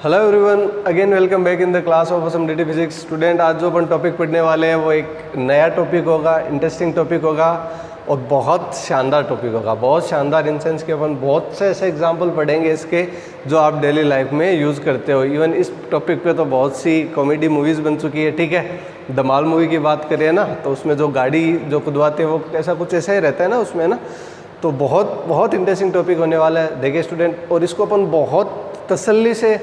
Hello everyone, again welcome back in the class of Assam physics. Student, आज जो अपन topic पढ़ने वाले हैं वो एक नया टॉपिक होगा, इंटरेस्टिंग टॉपिक होगा और बहुत शानदार टॉपिक होगा। बहुत शानदार इन सेंस कि अपन बहुत से ऐसे एग्जांपल पढ़ेंगे इसके जो आप डेली लाइफ में यूज़ करते हो। इवन इस टॉपिक पे तो बहुत सी कॉमेडी मूवीज़ बन चुकी है। ठीक है, धमाल मूवी की बात करें ना, तो उसमें जो गाड़ी जो कुदवाते हैं वो ऐसा कुछ ऐसा ही रहता है ना उसमें ना। तो बहुत इंटरेस्टिंग टॉपिक होने वाला है। देखिए स्टूडेंट, और इसको अपन बहुत तसल्ली से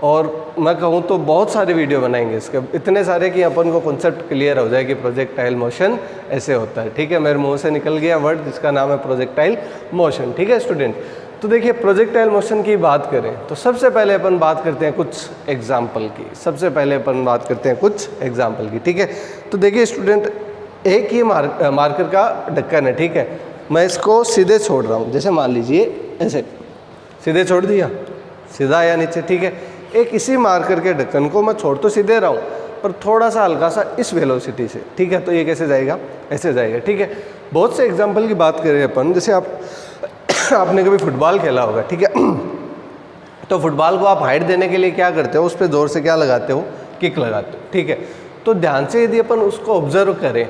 और मैं कहूँ तो बहुत सारे वीडियो बनाएंगे इसके, इतने सारे कि अपन को कॉन्सेप्ट क्लियर हो जाए कि प्रोजेक्टाइल मोशन ऐसे होता है। ठीक है, मेरे मुंह से निकल गया वर्ड जिसका नाम है प्रोजेक्टाइल मोशन। ठीक है स्टूडेंट, तो देखिए प्रोजेक्टाइल मोशन की बात करें तो सबसे पहले अपन बात करते हैं कुछ एग्जाम्पल की। ठीक है, तो देखिए स्टूडेंट, एक ही मार्कर का ढक्कन है। ठीक है, मैं इसको सीधे छोड़ रहा हूँ, जैसे मान लीजिए ऐसे सीधे छोड़ दिया, सीधा या नीचे। ठीक है, एक इसी मार्कर के ढक्कन को मैं छोड़ तो सीधे रहा हूँ पर थोड़ा सा हल्का सा इस वेलोसिटी से। ठीक है, तो ये कैसे जाएगा, ऐसे जाएगा। ठीक है, बहुत से एग्जांपल की बात करें अपन, जैसे आपने कभी फुटबॉल खेला होगा। ठीक है, तो फुटबॉल को आप हाइट देने के लिए क्या करते हो, उस पर जोर से क्या लगाते हो, किक लगाते हो। ठीक है, तो ध्यान से यदि अपन उसको ऑब्जर्व करें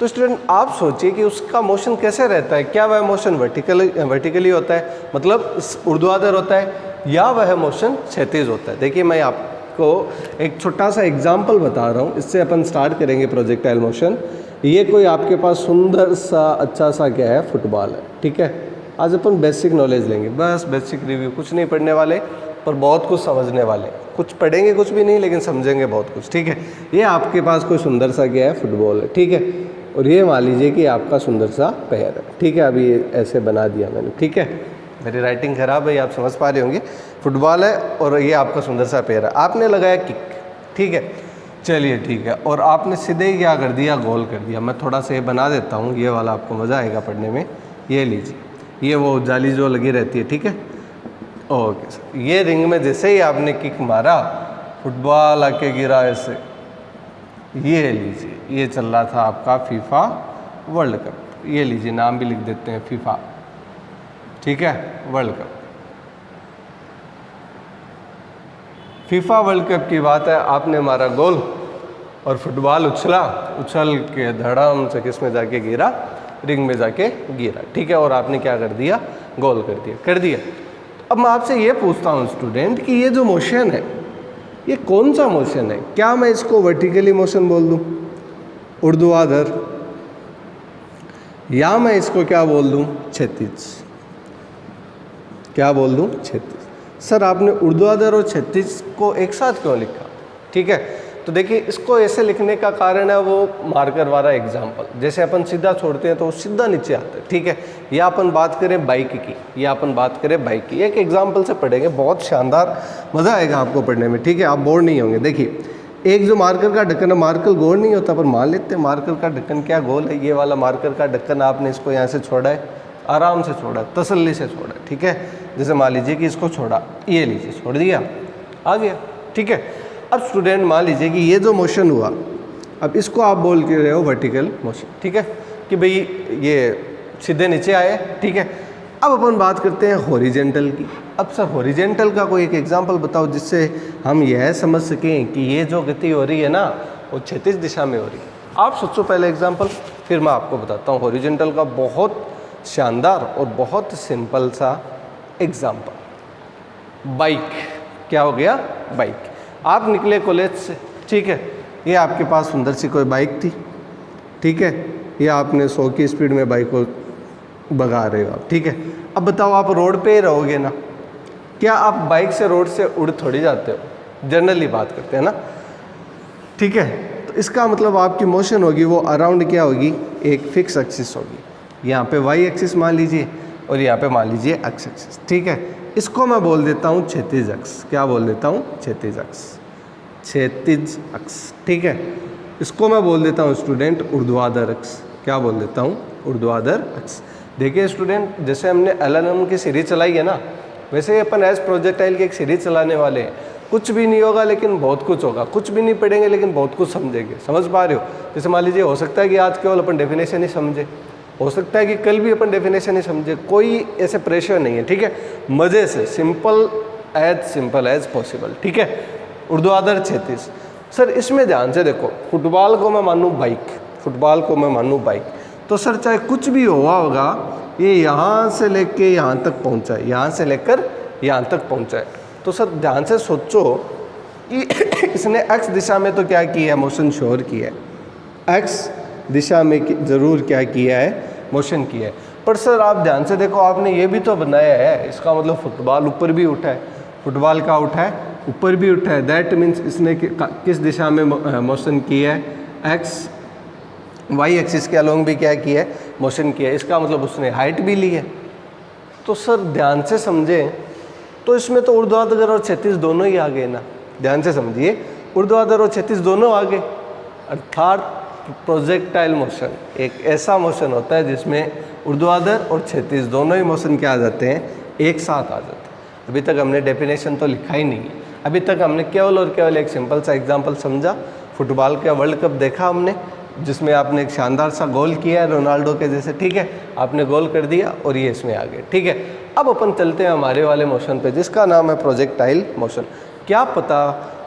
तो स्टूडेंट आप सोचिए कि उसका मोशन कैसे रहता है। क्या वह मोशन वर्टिकली होता है, मतलब ऊर्ध्वाधर होता है, या वह मोशन क्षैतिज होता है। देखिए मैं आपको एक छोटा सा एग्जांपल बता रहा हूँ, इससे अपन स्टार्ट करेंगे प्रोजेक्टाइल मोशन। ये कोई आपके पास सुंदर सा अच्छा सा क्या है, फुटबॉल है। ठीक है, आज अपन बेसिक नॉलेज लेंगे, बस बेसिक रिव्यू, कुछ नहीं पढ़ने वाले पर बहुत कुछ समझने वाले। कुछ पढ़ेंगे कुछ भी नहीं, लेकिन समझेंगे बहुत कुछ। ठीक है, ये आपके पास कोई सुंदर सा क्या है, फुटबॉल है। ठीक है, और ये मान लीजिए कि आपका सुंदर सा पैर है। ठीक है, अभी ऐसे बना दिया मैंने। ठीक है, मेरी राइटिंग खराब है, आप समझ पा रहे होंगे। फुटबॉल है और ये आपका सुंदर सा पैर है, आपने लगाया किक। ठीक है, चलिए ठीक है, और आपने सीधे ही क्या कर दिया, गोल कर दिया। मैं थोड़ा सा ये बना देता हूँ, ये वाला आपको मज़ा आएगा पढ़ने में। ये लीजिए, ये वो जाली जो लगी रहती है। ठीक है, ओके सर, ये रिंग में जैसे ही आपने किक मारा, फुटबॉल आके गिरा ऐसे। ये लीजिए, ये चल रहा था आपका फीफा वर्ल्ड कप। ये लीजिए, नाम भी लिख देते हैं, फीफा। ठीक है, world cup, FIFA world cup की बात है। आपने मारा गोल और फुटबॉल उछल के धड़ाम से किस में जाके गिरा, रिंग में जाके गिरा। ठीक है, और आपने क्या कर दिया, गोल कर दिया। अब मैं आपसे ये पूछता हूँ स्टूडेंट कि ये जो मोशन है ये कौन सा मोशन है। क्या मैं इसको वर्टिकली मोशन बोल दूँ, ऊर्ध्वाधर, या मैं इसको क्या बोल दूँ, क्षैतिज। क्या बोल दूँ, क्षैतिज। सर आपने ऊर्ध्वाधर और क्षैतिज को एक साथ क्यों लिखा। ठीक है, तो देखिए इसको ऐसे लिखने का कारण है वो मार्कर वाला एग्जाम्पल। जैसे अपन सीधा छोड़ते हैं तो वो सीधा नीचे आता है। ठीक है, या अपन बात करें बाइक की, एक एग्जाम्पल से पढ़ेंगे, बहुत शानदार, मज़ा आएगा आपको पढ़ने में। ठीक है, आप बोर नहीं होंगे। देखिए एक जो मार्कर का ढक्कन है, मार्कर गोल नहीं होता पर मान लेते हैं मार्कर का ढक्कन क्या गोल है। ये वाला मार्कर का ढक्कन आपने इसको यहाँ से छोड़ा है, आराम से छोड़ा, तसल्ली से छोड़ा। ठीक है, जैसे मान लीजिए कि इसको छोड़ा, ये लीजिए छोड़ दिया, आ गया। ठीक है, अब स्टूडेंट मान लीजिए कि ये जो मोशन हुआ, अब इसको आप बोल के रहे हो वर्टिकल मोशन। ठीक है, कि भाई ये सीधे नीचे आए। ठीक है, अब अपन बात करते हैं हॉरिजेंटल की। अब सर हॉरिजेंटल का कोई एक एग्जांपल बताओ जिससे हम यह समझ सकें कि ये जो गति हो रही है ना वो क्षैतिज दिशा में हो रही है। आप सोचो पहले एग्जाम्पल, फिर मैं आपको बताता हूँ हॉरिजेंटल का बहुत शानदार और बहुत सिंपल सा एग्जाम्पल। बाइक, क्या हो गया, बाइक। आप निकले कॉलेज से। ठीक है, ये आपके पास सुंदर सी कोई बाइक थी। ठीक है, ये आपने 100 की स्पीड में बाइक को भगा रहे हो आप। ठीक है, अब बताओ आप रोड पे ही रहोगे ना, क्या आप बाइक से रोड से उड़ थोड़ी जाते हो, जनरली बात करते हैं ना। ठीक है, तो इसका मतलब आपकी मोशन होगी वो अराउंड क्या होगी, एक फिक्स एक्सिस होगी। यहाँ पे वाई एक्सिस मान लीजिए और यहाँ पे मान लीजिए एक्स एक्सिस। ठीक है, इसको मैं बोल देता हूँ क्षैतिज अक्ष। क्या बोल देता हूँ, क्षैतिज अक्ष। ठीक है, इसको मैं बोल देता हूँ स्टूडेंट ऊर्ध्वाधर अक्ष। क्या बोल देता हूँ, ऊर्ध्वाधर अक्ष। देखिए स्टूडेंट, जैसे हमने LNM की सीरीज चलाई है ना, वैसे ही अपन एज प्रोजेक्टाइल की एक सीरीज चलाने वाले हैं। कुछ भी नहीं होगा लेकिन बहुत कुछ होगा, कुछ भी नहीं पढ़ेंगे लेकिन बहुत कुछ समझेंगे। समझ पा रहे हो। जैसे मान लीजिए हो सकता है कि आज केवल अपन डेफिनेशन ही समझे, हो सकता है कि कल भी अपन डेफिनेशन ही समझे, कोई ऐसे प्रेशर नहीं है। ठीक है, मज़े से simple as simple as possible, ठीक है। ऊर्ध्वाधर क्षैतिज, सर इसमें ध्यान से देखो, फुटबॉल को मैं मानूँ बाइक, फुटबॉल को मैं मानूँ बाइक, तो सर चाहे कुछ भी हुआ होगा ये यहाँ से लेके यहाँ तक पहुँचा है, यहाँ से लेकर यहाँ तक पहुँचा है। तो सर ध्यान से सोचो कि इसने एक्स दिशा में तो क्या किया है, मोशन शोर किया है, एक्स दिशा में ज़रूर क्या किया है, मोशन किया है। पर सर आप ध्यान से देखो, आपने ये भी तो बनाया है, इसका मतलब फुटबॉल ऊपर भी उठा है, फुटबॉल का उठा है, ऊपर भी उठा है, दैट मीन्स इसने किस दिशा में मोशन किया है, एक्स वाई एक्सिस के अलोंग भी क्या किया है, मोशन किया है। इसका मतलब उसने हाइट भी ली है। तो सर ध्यान से समझें तो इसमें तो ऊर्ध्वाधर और क्षैतिज दोनों ही आ गए ना, ध्यान से समझिए, ऊर्ध्वाधर और क्षैतिज दोनों आ गए, अर्थात प्रोजेक्टाइल मोशन एक ऐसा मोशन होता है जिसमें ऊर्ध्वाधर और क्षैतिज दोनों ही मोशन क्या आ जाते हैं, एक साथ आ जाते हैं। अभी तक हमने डेफिनेशन तो लिखा ही नहीं है, अभी तक हमने केवल और केवल एक सिंपल सा एग्जांपल समझा, फुटबॉल का वर्ल्ड कप देखा हमने, जिसमें आपने एक शानदार सा गोल किया है रोनाल्डो के जैसे, ठीक है, आपने गोल कर दिया और ये इसमें आ गए, ठीक है। अब अपन चलते हैं हमारे वाले मोशन पे जिसका नाम है प्रोजेक्टाइल मोशन। क्या पता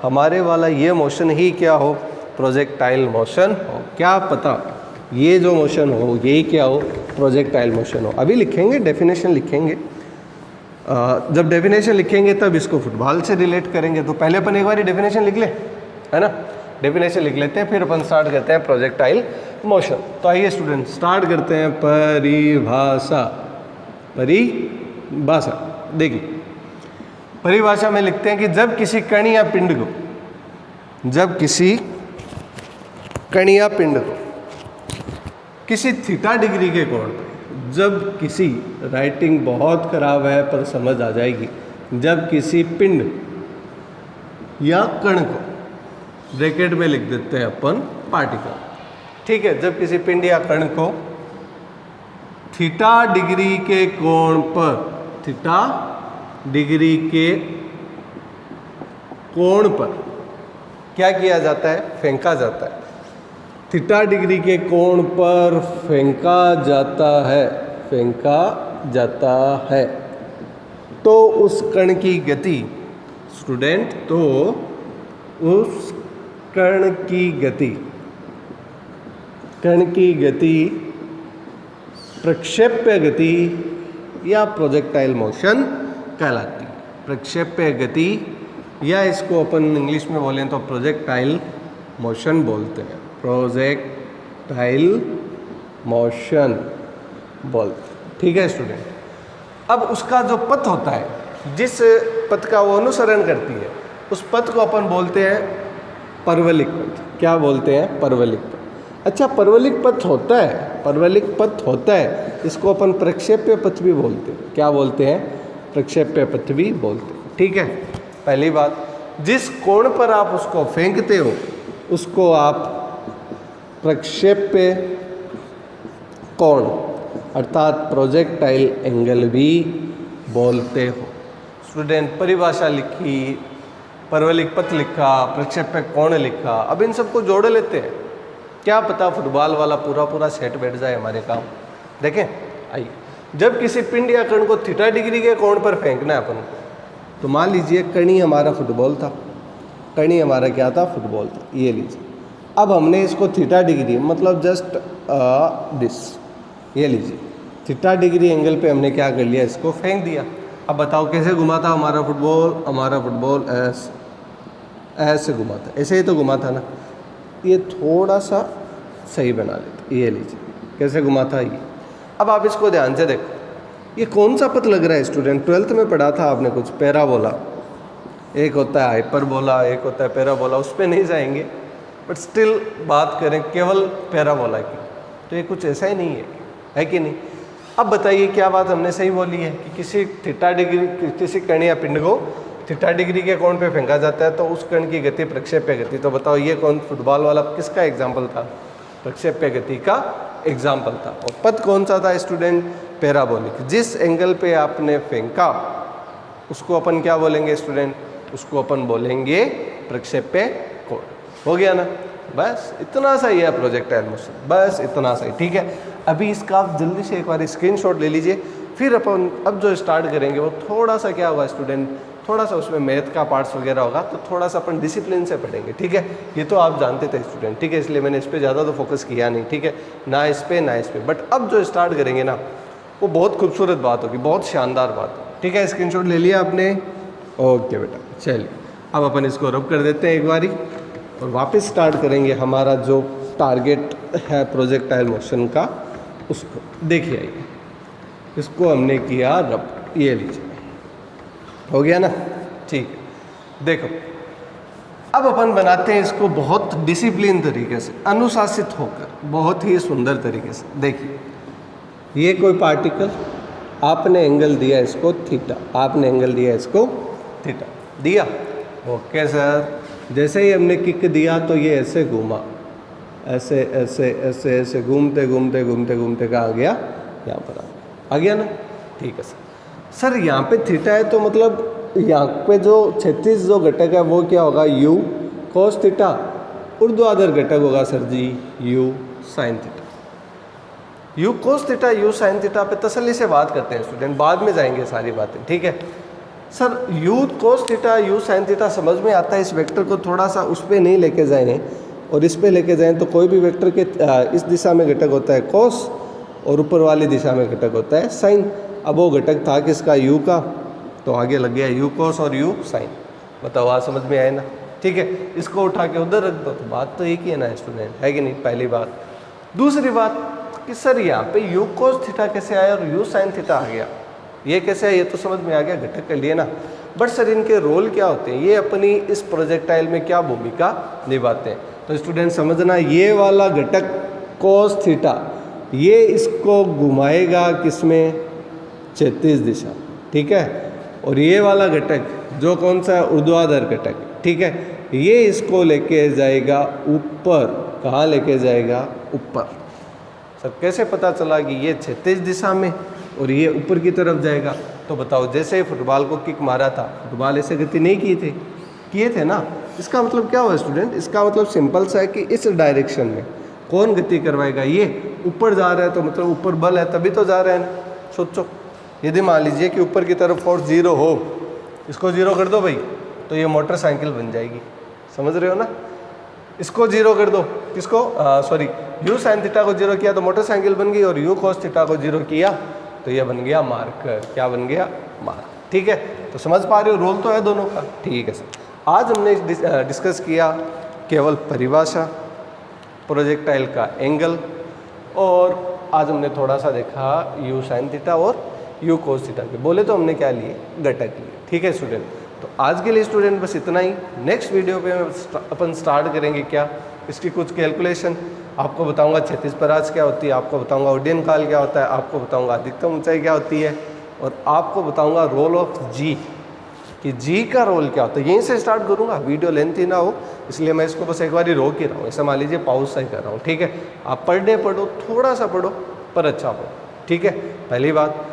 हमारे वाला ये मोशन ही क्या हो, प्रोजेक्टाइल मोशन हो, क्या पता ये जो मोशन हो यही क्या हो, प्रोजेक्टाइल मोशन हो। अभी लिखेंगे, डेफिनेशन लिखेंगे, जब डेफिनेशन लिखेंगे तब इसको फुटबॉल से रिलेट करेंगे। तो पहले अपन एक बार डेफिनेशन लिख ले, है ना, डेफिनेशन लिख लेते हैं, फिर अपन स्टार्ट करते हैं प्रोजेक्टाइल मोशन। तो आइए स्टूडेंट स्टार्ट करते हैं परिभाषा। परिभाषा देखिए, परिभाषा में लिखते हैं कि जब किसी कण या पिंड को, जब किसी कण या पिंड को किसी थीटा डिग्री के कोण पर, जब किसी, राइटिंग बहुत खराब है पर समझ आ जाएगी, जब किसी पिंड या कण को, ब्रैकेट में लिख देते हैं अपन पार्टिकल, ठीक है, जब किसी पिंड या कण को थीटा डिग्री के कोण पर, थीटा डिग्री के कोण पर क्या किया जाता है, फेंका जाता है, थीटा डिग्री के कोण पर फेंका जाता है, फेंका जाता है, तो उस कण की गति, स्टूडेंट, तो उस कण की गति, कण की गति प्रक्षेप्य गति या प्रोजेक्टाइल मोशन कहलाती है। प्रक्षेप्य गति या इसको अपन इंग्लिश में बोलें तो प्रोजेक्टाइल मोशन बोलते हैं, प्रोजेक्टाइल मोशन बोलते हैं, ठीक है स्टूडेंट। अब उसका जो पथ होता है, जिस पथ का वो अनुसरण करती है, उस पथ को अपन बोलते हैं परवलिक पथ। क्या बोलते हैं, परवलिक पथ। अच्छा, परवलिक पथ होता है, परवलिक पथ होता है, इसको अपन प्रक्षेप्य पथ भी बोलते हैं। क्या बोलते हैं, प्रक्षेप्य पथ भी बोलते हैं, ठीक है। पहली बात, जिस कोण पर आप उसको फेंकते हो उसको आप प्रक्षेप्य कोण अर्थात प्रोजेक्टाइल एंगल भी बोलते हो। स्टूडेंट परिभाषा लिखी, परवलिक पथ लिखा, प्रक्षेप्य कोण लिखा, अब इन सबको जोड़ लेते हैं, क्या पता फुटबॉल वाला पूरा पूरा सेट बैठ जाए हमारे काम। देखें, आइए, जब किसी पिंड या कण को थीटा डिग्री के कोण पर फेंकना है अपन को, तो मान लीजिए कणी हमारा फुटबॉल था, कणी हमारा क्या था, फुटबॉल था, ये लीजिए। अब हमने इसको थीटा डिग्री मतलब जस्ट दिस, ये लीजिए, थीटा डिग्री एंगल पे हमने क्या कर लिया, इसको फेंक दिया। अब बताओ कैसे घुमा था हमारा फुटबॉल, हमारा फुटबॉल ऐसे घुमा था, ऐसे ही तो घुमा था ना, ये थोड़ा सा सही बना लेते, ये लीजिए कैसे घुमा था ये। अब आप इसको ध्यान से देखो, ये कौन सा पथ लग रहा है स्टूडेंट, 12th में पढ़ा था आपने कुछ, पैराबोला। एक होता है हाइपरबोला, एक होता है पैराबोला, उस पर नहीं जाएंगे, बट स्टिल बात करें केवल पैराबोला की, तो ये कुछ ऐसा ही नहीं है कि नहीं। अब बताइए क्या बात हमने सही बोली है कि किसी थीटा डिग्री, किसी कण या पिंड को थीटा डिग्री के कोण पे फेंका जाता है तो उस कण की गति प्रक्षेप्य गति। तो बताओ ये कौन, फुटबॉल वाला किसका एग्जाम्पल था, प्रक्षेप्य गति का एग्जाम्पल था। और पथ कौन सा था स्टूडेंट, पैराबोलिक। जिस एंगल पे आपने फेंका उसको अपन क्या बोलेंगे स्टूडेंट, उसको अपन बोलेंगे प्रक्षेप्य कोण। हो गया ना, बस इतना सा ही है प्रोजेक्टाइल मोशन, बस इतना सा ही, ठीक है। अभी इसका आप जल्दी से एक बार स्क्रीनशॉट ले लीजिए, फिर अपन अब जो स्टार्ट करेंगे वो थोड़ा सा क्या होगा स्टूडेंट, थोड़ा सा उसमें मैथ का पार्ट्स वगैरह होगा, तो थोड़ा सा अपन डिसिप्लिन से पढ़ेंगे, ठीक है। ये तो आप जानते थे स्टूडेंट, ठीक है, इसलिए मैंने इस पर ज़्यादा तो फोकस किया नहीं, ठीक है, ना इस पर ना इस पर। बट अब जो स्टार्ट करेंगे ना, वो बहुत खूबसूरत बात होगी, बहुत शानदार बात होगी, ठीक है। स्क्रीनशॉट ले लिया आपने? ओके बेटा, चलिए अब अपन इसको रब कर देते हैं एक बारी और वापस स्टार्ट करेंगे हमारा जो टारगेट है प्रोजेक्टाइल मोशन का, उसको देखिए। आइए, इसको हमने किया रब, ये लीजिए, हो गया ना, ठीक है। देखो अब अपन बनाते हैं इसको बहुत डिसिप्लिन तरीके से, अनुशासित होकर, बहुत ही सुंदर तरीके से। देखिए, ये कोई पार्टिकल, आपने एंगल दिया इसको थीटा, आपने एंगल दिया इसको थीटा, दिया, ओके सर। जैसे ही हमने किक दिया तो ये ऐसे घूमा, ऐसे ऐसे ऐसे ऐसे घूमते घूमते घूमते घूमते कहाँ आ गया? यहाँ पर आ गया ना, ठीक है सर। सर यहाँ पे थीटा है तो मतलब यहाँ पे जो क्षैतिज जो घटक है वो क्या होगा? u cos theta. ऊर्ध्वाधर घटक होगा सर जी u sin theta. u cos theta u sin theta पे तसल्ली से बात करते हैं स्टूडेंट, बाद में जाएंगे सारी बातें, ठीक है sir. u cos theta u sin theta समझ में आता है। इस वेक्टर को थोड़ा सा उस पर नहीं लेके जाएं और इस पे लेके जाएं तो कोई भी वेक्टर के इस दिशा में घटक होता है cos और ऊपर वाली दिशा में घटक होता है sin। अब वो घटक था किसका? u का, तो आगे लग गया u cos और u sin। बताओ, आज समझ में आए ना, ठीक है। इसको उठा के उधर रख दो, तो बात तो एक ही है ना स्टूडेंट, है कि नहीं? पहली बात। दूसरी बात कि सर यहाँ पे u cos थीटा कैसे आया और u sin थीटा आ गया, ये कैसे है? ये तो समझ में आ गया, घटक कर लिए ना। बट सर इनके रोल क्या होते हैं? ये अपनी इस प्रोजेक्टाइल में क्या भूमिका निभाते हैं? तो स्टूडेंट समझना, ये वाला घटक cos थीटा ये इसको घुमाएगा किसमें? क्षैतिज दिशा, ठीक है। और ये वाला घटक जो कौन सा है? ऊर्ध्वाधर घटक, ठीक है, ये इसको लेके जाएगा ऊपर। कहाँ लेके जाएगा? ऊपर। सर कैसे पता चला कि ये क्षैतिज दिशा में और ये ऊपर की तरफ जाएगा? तो बताओ, जैसे फुटबॉल को किक मारा था, फुटबॉल ऐसे गति नहीं किए थे ना। इसका मतलब क्या हुआ स्टूडेंट? इसका मतलब सिंपल सा है कि इस डायरेक्शन में कौन गति करवाएगा? ये ऊपर जा रहा है, तो मतलब ऊपर बल है तभी तो जा रहा है ना। सोचो, यदि मान लीजिए कि ऊपर की तरफ फोर्स 0 हो, इसको 0 कर दो भाई, तो ये मोटरसाइकिल बन जाएगी, समझ रहे हो ना। इसको 0 कर दो, किसको? सॉरी, u sin थीटा को 0 किया तो मोटरसाइकिल बन गई, और u cos थीटा को 0 किया तो ये बन गया मार्कर। क्या बन गया? मार्कर, ठीक है। तो समझ पा रहे हो, रोल तो है दोनों का, ठीक है सर। आज हमने डिस्कस किया केवल परिभाषा, प्रोजेक्टाइल का एंगल, और आज हमने थोड़ा सा देखा u sin थीटा और u cos थीटा के। बोले तो हमने क्या लिए? घटक लिए, ठीक है स्टूडेंट। तो आज के लिए स्टूडेंट बस इतना ही। नेक्स्ट वीडियो पे अपन स्टार्ट करेंगे क्या? इसकी कुछ कैलकुलेशन आपको बताऊंगा। क्षैतिज परास क्या होती है, आपको बताऊंगा उड्डयन काल क्या होता है, आपको बताऊंगा अधिकतम ऊंचाई क्या होती है, और आपको बताऊंगा रोल ऑफ जी, कि जी का रोल क्या होता है। यहीं से स्टार्ट करूंगा, वीडियो लेंथी ना हो, इसलिए मैं इसको बस एक बार ही रोक ही रहा हूँ। ऐसा मान लीजिए पाउज सा ही कर रहा हूँ, ठीक है। आप पर डे पढ़ो, थोड़ा सा पढ़ो पर अच्छा पढ़ो, ठीक है, पहली बात।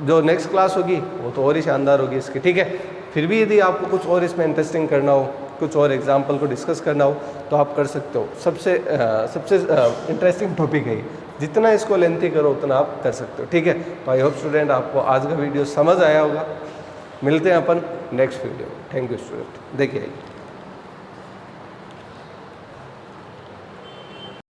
जो नेक्स्ट क्लास होगी वो तो और ही शानदार होगी इसकी, ठीक है। फिर भी यदि आपको कुछ और इसमें इंटरेस्टिंग करना हो, कुछ और एग्जाम्पल को डिस्कस करना हो, तो आप कर सकते हो। सबसे इंटरेस्टिंग टॉपिक है, जितना इसको लेंथी करो उतना आप कर सकते हो, ठीक है। तो आई होप स्टूडेंट आपको आज का वीडियो समझ आया होगा। मिलते हैं अपन नेक्स्ट वीडियो में। Thank you student. देखिए